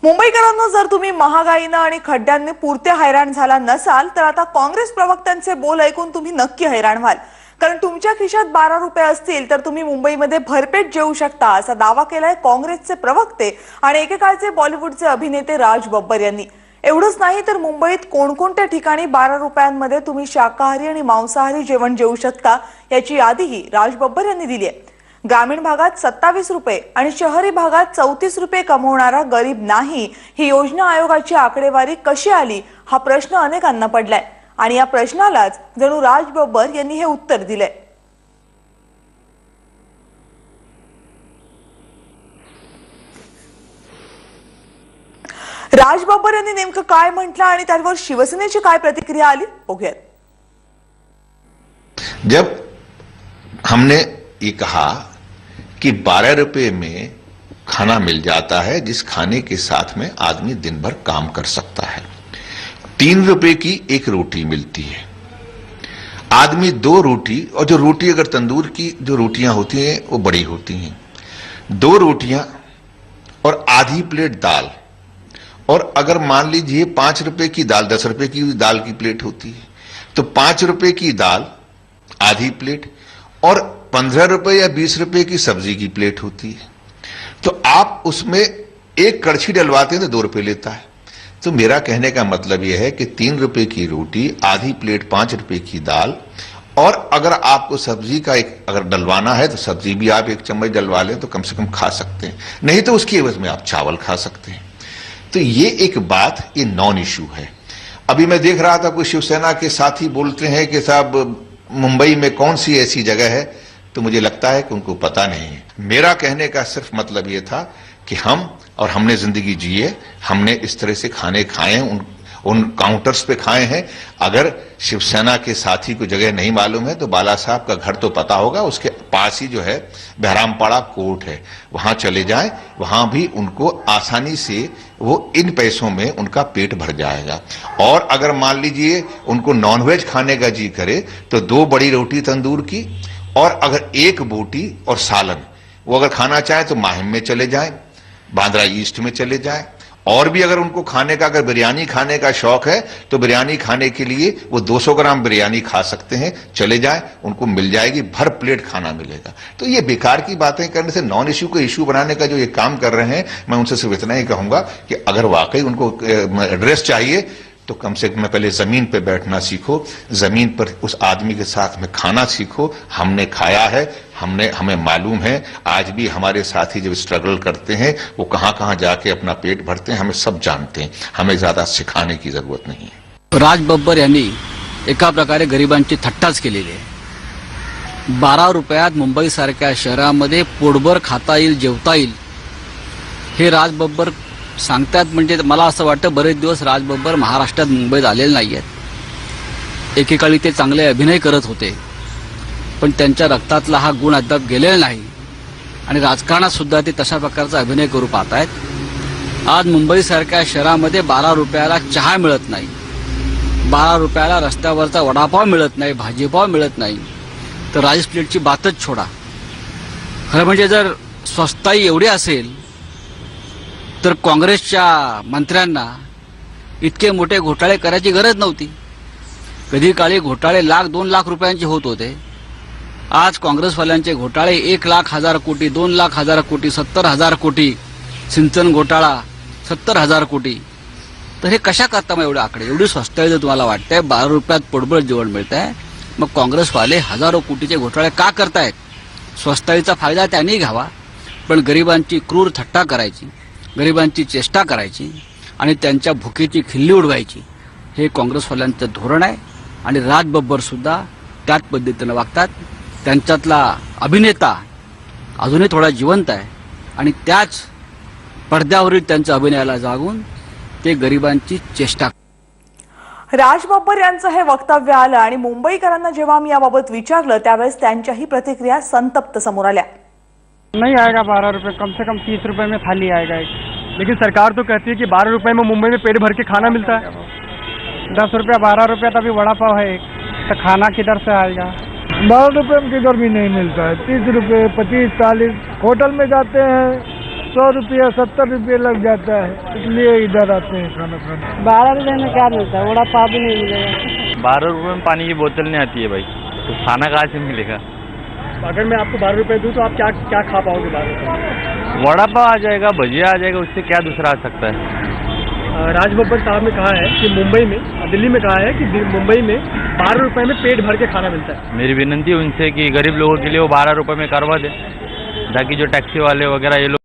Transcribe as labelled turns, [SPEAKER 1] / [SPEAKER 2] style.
[SPEAKER 1] मुंबईकरांना जर तुम्ही महागाईनं आणि खड्ड्यांनी पुरते हैराण झाला नसाल तर आता काँग्रेस प्रवक्त्यांचे बोल ऐकून तुम्ही नक्की हैराण व्हाल। कारण तुमच्या खिशात 12 रुपये असतील तर तुम्ही मुंबईमध्ये भरपेट जेवू शकता असा दावा केलाय काँग्रेसचे प्रवक्ते आणि एकेकाळचे बॉलिवूडचे अभिनेते राज बब्बर यांनी। एवढंच नाही तर मुंबईत कोणकोणत्या ठिकाणी 12 रुपयांमध्ये तुम्ही शाकाहारी आणि मांसाहारी जेवण जेवू शकता याची यादीही राज बब्बर यांनी दिली आहे। ग्रामीण भागात 27 रुपये आणि शहरी भागात 34 रुपये कमवणारा गरीब नाही ही योजना आयोगाची आकडेवारी कशी आली हा प्रश्न अनेकांना पडलाय आणि या प्रश्नालाच जणू राज बब्बर यांनी हे उत्तर दिलंय। राज बब्बर यांनी नेमकं काय म्हटलं आणि त्यावर शिवसेनेची काय प्रतिक्रिया आली बघूयात।
[SPEAKER 2] जब हमने ये कहा कि 12 रुपए में खाना मिल जाता है जिस खाने के साथ में आदमी दिन भर काम कर सकता है, 3 रुपए की एक रोटी मिलती है, आदमी 2 रोटी, और जो रोटी अगर तंदूर की जो रोटियां होती हैं वो बड़ी होती हैं, 2 रोटियां और आधी प्लेट दाल, और अगर मान लीजिए 5 रुपए की दाल, 10 रुपए की दाल की प्लेट होती है तो 5 रुपए की दाल आधी प्लेट और 15 रुपए या 20 रुपए की सब्जी की प्लेट होती है। तो आप उसमें एक कड़छी डलवाते हैं तो 2 रुपए लेता है। तो मेरा कहने का मतलब यह है कि 3 रुपए की रोटी, आधी प्लेट 5 रुपए की दाल, और अगर आपको सब्जी का एक अगर डलवाना है तो सब्जी भी आप 1 चम्मच डलवा लें तो कम से कम खा सकते हैं, नहीं तो उसकी एवज में आप चावल खा सकते हैं। तो ये एक बात, ये नॉन इश्यू है। अभी मैं देख रहा था कुछ शिवसेना के साथी बोलते हैं कि साहब मुंबई में कौन सी ऐसी जगह है, तो मुझे लगता है कि उनको पता नहीं है। मेरा कहने का सिर्फ मतलब ये था कि हमने जिंदगी जी है, हमने इस तरह से खाने खाए हैं, उन काउंटर्स पे खाए हैं। अगर शिवसेना के साथी को जगह नहीं मालूम है तो बाला साहब का घर तो पता होगा, उसके पास ही जो है बहरामपाड़ा कोर्ट है, वहां चले जाएं, वहां भी उनको आसानी से वो इन पैसों में उनका पेट भर जाएगा। और अगर मान लीजिए उनको नॉनवेज खाने का जी करे तो 2 बड़ी रोटी तंदूर की और अगर 1 बोटी और सालन वो अगर खाना चाहे तो माहिम में चले जाएं, बांद्रा ईस्ट में चले जाएं। और भी अगर उनको खाने का, अगर बिरयानी खाने का शौक है तो बिरयानी खाने के लिए वो 200 ग्राम बिरयानी खा सकते हैं, चले जाएं, उनको मिल जाएगी, भर प्लेट खाना मिलेगा। तो ये बेकार की बातें करने से नॉन इश्यू को इश्यू बनाने का जो ये काम कर रहे हैं, मैं उनसे सिर्फ इतना ही कहूंगा कि अगर वाकई उनको एड्रेस चाहिए तो कम से कम पहले जमीन पे बैठना सीखो, जमीन पर उस आदमी के साथ में खाना सीखो। हमने खाया है, हमें मालूम है। आज भी हमारे साथी जब स्ट्रगल करते हैं वो कहां कहां जाके अपना पेट भरते हैं, हमें सब जानते हैं, हमें ज्यादा सिखाने की जरूरत नहीं है।
[SPEAKER 3] राज बब्बर यांनी एका प्रकारे गरिबांची थट्टाच केलेली आहे। 12 रुपयात मुंबई सारख्या शहरामध्ये पोटभर खाता येईल, जेवता येईल हे राज बब्बर सांगतात। म्हणजे मला असं वाटतं बरेच दिवस राज बब्बर महाराष्ट्रात मुंबईत आलेले नाही आहेत। एकेकाळी ते चांगले अभिनय करत होते पण त्यांच्या रक्तातला हा गुण अद्याप गेलेला नाही आणि राजकारणात सुद्धा ते तशा प्रकारचा अभिनय करू पाहत आहेत। आज मुंबई सारख्या शहरामध्ये 12 रुपयाला चहा मिळत नाही, 12 रुपयाला रस्त्यावरचा वडापाव मिळत नाही, भाजीपाव मिळत नाही, तर राईस प्लेटची बातच छोडा। खरं म्हणजे जर स्वस्ताई एवढी असेल तर काँग्रेसच्या मंत्र्यांना इतके मोठे घोटाळे करायची गरज नव्हती। कधी काळी घोटाळे 1,00,000-2 लाख रुपयांचे होत होते, आज काँग्रेसवाल्यांचे घोटाळे 1,00,000 कोटी, 2,00,000 कोटी, 70,000 कोटी, सिंचन घोटाळा 70,000 कोटी। तर हे कशा करता मग एवढे आकडे? एवढी स्वस्ताई जर तुम्हाला वाटतंय, 12 रुपयात पोटभर जेवण मिळतंय, मग काँग्रेसवाले हजारो कोटीचे घोटाळे का करतायत? स्वस्ताईचा फायदा त्यांनी घ्यावा, पण गरिबांची क्रूर थट्टा करायची, गरिबांची चेष्टा करायची आणि त्यांच्या भुकेची खिल्ली उडवायची हे काँग्रेसवाल्यांचं धोरण आहे। आणि राज बब्बर सुद्धा त्याच पद्धतीने वागतात। त्यांच्यातला अभिनेता अजूनही थोडा जिवंत आहे आणि त्याच पडद्यावरील त्यांच्या अभिनयाला जागून ते गरिबांची चेष्टा।
[SPEAKER 1] राज बब्बर यांचं हे वक्तव्य आलं आणि मुंबईकरांना जेव्हा मी याबाबत विचारलं त्यावेळेस त्यांच्याही प्रतिक्रिया संतप्त समोर आल्या।
[SPEAKER 4] नहीं आएगा 12 रुपये, कम से कम 30 रुपए में थाली आएगा एक। लेकिन सरकार तो कहती है कि 12 रुपए में मुंबई में पेट भर के खाना मिलता है। 10 रुपया 12 रुपया तभी वड़ा पाव है एक, तो खाना किधर से आएगा?
[SPEAKER 5] 12 रुपये में किधर भी नहीं मिलता है। 30 रुपये, 25, 40 होटल में जाते हैं
[SPEAKER 4] 100 रुपया 70 रुपये लग जाता है, इसलिए इधर आते हैं खाना खाने।
[SPEAKER 5] 12 रुपए में क्या मिलता है? वड़ा पाव भी नहीं मिलेगा।
[SPEAKER 6] 12 रुपए में पानी की बोतल नहीं आती है भाई, तो खाना कहाँ से मिलेगा?
[SPEAKER 4] अगर मैं आपको 12 रुपए दूं तो आप क्या क्या खा पाओगे 12 रुपए?
[SPEAKER 6] वड़ा पाव आ जाएगा, भजिया आ जाएगा, उससे क्या दूसरा आ सकता है?
[SPEAKER 4] राज बब्बर साहब ने कहा है कि मुंबई में, दिल्ली में कहा है कि मुंबई में 12 रुपए में पेट भर के खाना मिलता है।
[SPEAKER 6] मेरी विनंती है उनसे कि गरीब लोगों के लिए वो 12 रुपए में करवा दे, ताकि जो टैक्सी वाले वगैरह ये लोग